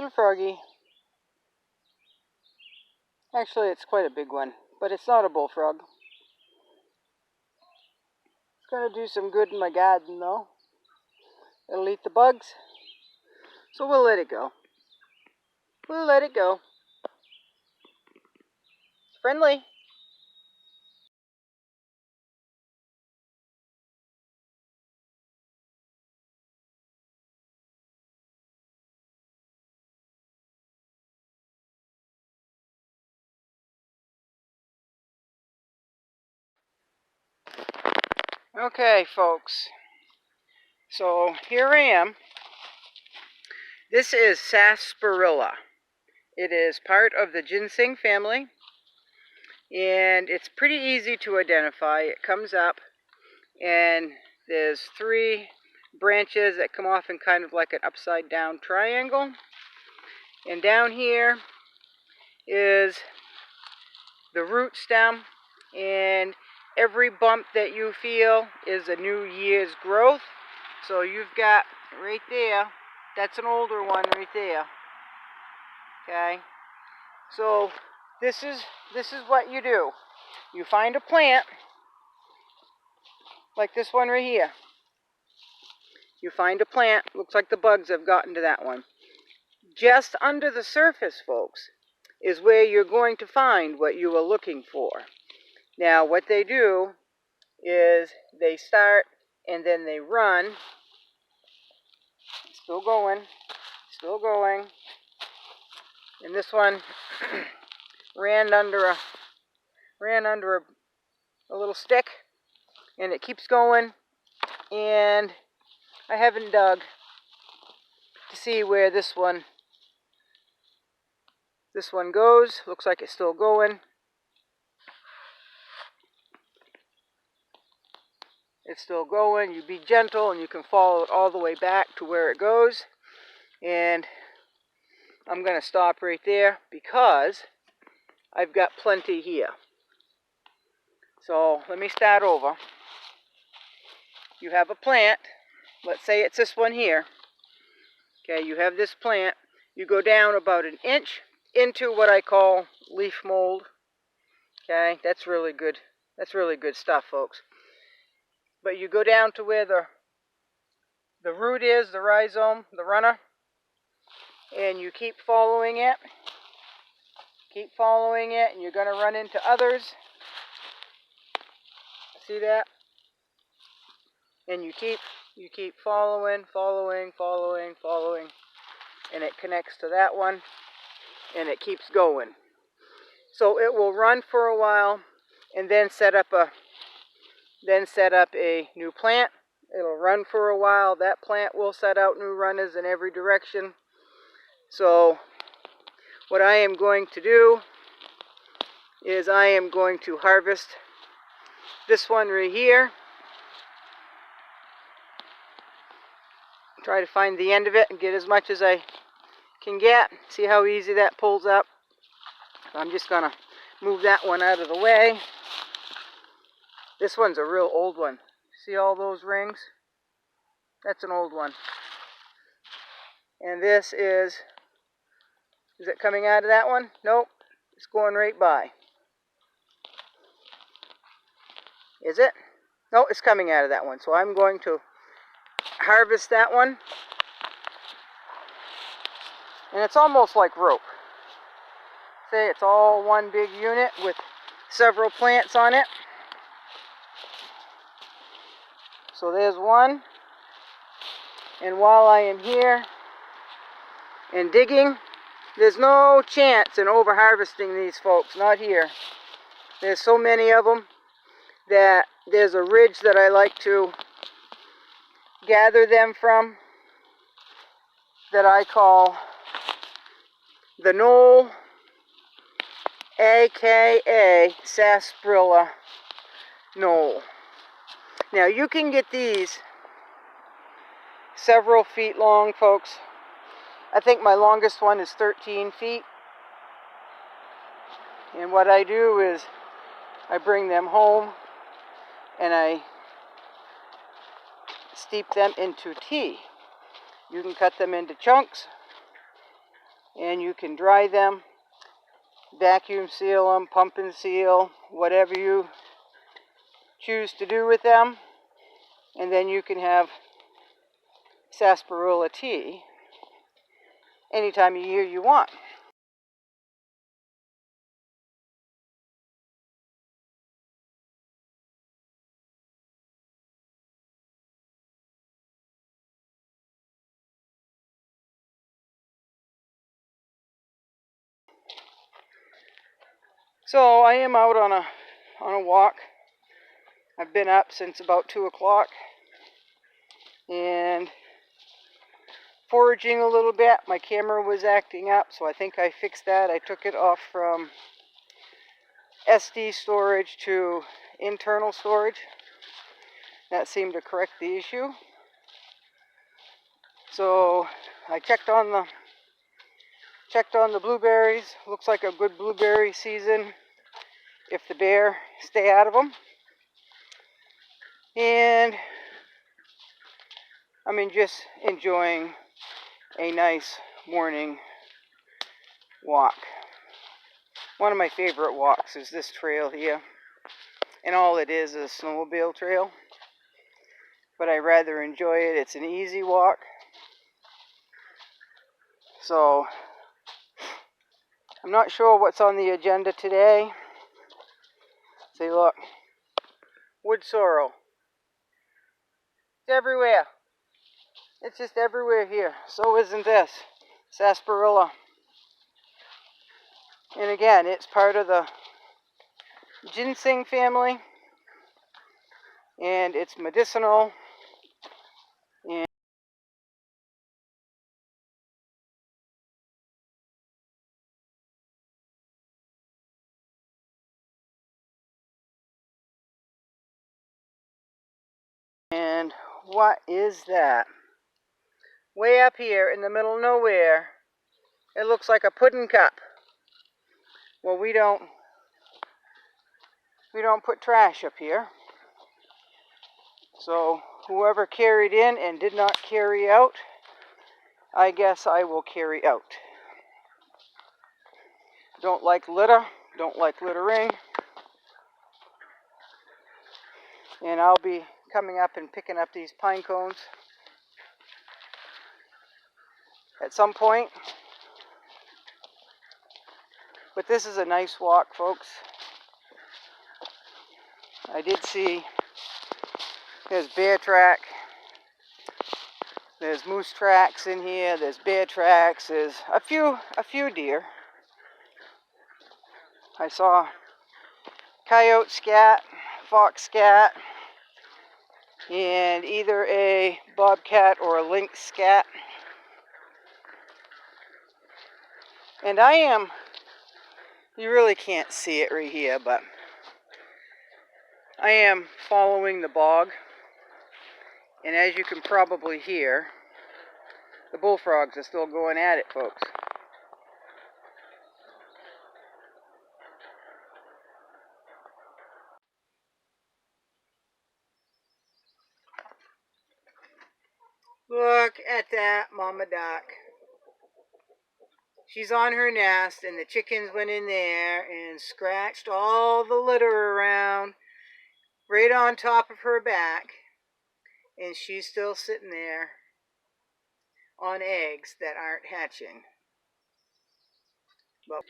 Little froggy. Actually, it's quite a big one, but it's not a bullfrog. It's going to do some good in my garden, though. It'll eat the bugs, so we'll let it go. We'll let it go. It's friendly. Okay, folks. So here I am. This is Sarsaparilla. It is part of the ginseng family, and it's pretty easy to identify. It comes up, and there's 3 branches that come off in kind of like an upside down triangle. And down here is the root stem, and every bump that you feel is a new year's growth. So you've got right there, that's an older one right there. Okay, so this is what you do. You find a plant like this one right here. You find a plant, looks like the bugs have gotten to that one. Just under the surface, folks, is where you're going to find what you are looking for. Now, what they do is they start and then they run. Still going, still going. And this one ran under a little stick, and it keeps going. And I haven't dug to see where this one goes. Looks like it's still going. It's still going. You be gentle, and you can follow it all the way back to where it goes. And I'm going to stop right there because I've got plenty here. So let me start over. You have a plant. Let's say it's this one here. Okay, you have this plant. You go down about 1 inch into what I call leaf mold. Okay, that's really good. That's really good stuff, folks. But you go down to where the root is, the rhizome, the runner, and you keep following it. Keep following it, and you're going to run into others. See that? And you keep following, and it connects to that one, and it keeps going. So it will run for a while, and then set up a new plant. It'll run for a while. That plant will set out new runners in every direction. So what I am going to do is I am going to harvest this one right here. Try to find the end of it and get as much as I can get. See how easy that pulls up? I'm just going to move that one out of the way. This one's a real old one. See all those rings? That's an old one. And this is it coming out of that one? Nope. It's going right by. Is it? No, it's coming out of that one. So I'm going to harvest that one. And it's almost like rope. Say it's all one big unit with several plants on it. So there's one. And while I am here and digging, there's no chance in over harvesting these, folks. Not here. There's so many of them that there's a ridge that I like to gather them from that I call the knoll, aka Sarsaparilla knoll. Now you can get these several feet long, folks. I think my longest one is 13 feet. And what I do is I bring them home and I steep them into tea. You can cut them into chunks, and you can dry them, vacuum seal them, pump and seal, whatever you choose to do with them. And then you can have sarsaparilla tea any time of year you want. So I am out on a walk. I've been up since about 2 o'clock and foraging a little bit. My camera was acting up, so I think I fixed that. I took it off from SD storage to internal storage. That seemed to correct the issue. So I checked on the blueberries. Looks like a good blueberry season if the bear stay out of them. And I'm just enjoying a nice morning walk. One of my favorite walks is this trail here. And all it is a snowmobile trail. But I rather enjoy it. It's an easy walk. So I'm not sure what's on the agenda today. See, look. Wood sorrel. It's everywhere. It's just everywhere here. So isn't this. Sarsaparilla. And again, it's part of the ginseng family. And it's medicinal. And what is that? Way up here in the middle of nowhere, it looks like a pudding cup. Well, we don't put trash up here. So whoever carried in and did not carry out, I guess I will carry out. Don't like litter, don't like littering. And I'll be coming up and picking up these pine cones at some point. But this is a nice walk, folks. I did see there's bear track, there's moose tracks in here, there's bear tracks, there's a few deer. I saw coyote scat, fox scat, and either a bobcat or a lynx scat. And you really can't see it right here, but I am following the bog. And as you can probably hear, the bullfrogs are still going at it, folks. Look at that mama duck. She's on her nest, and the chickens went in there and scratched all the litter around right on top of her back. And she's still sitting there on eggs that aren't hatching. But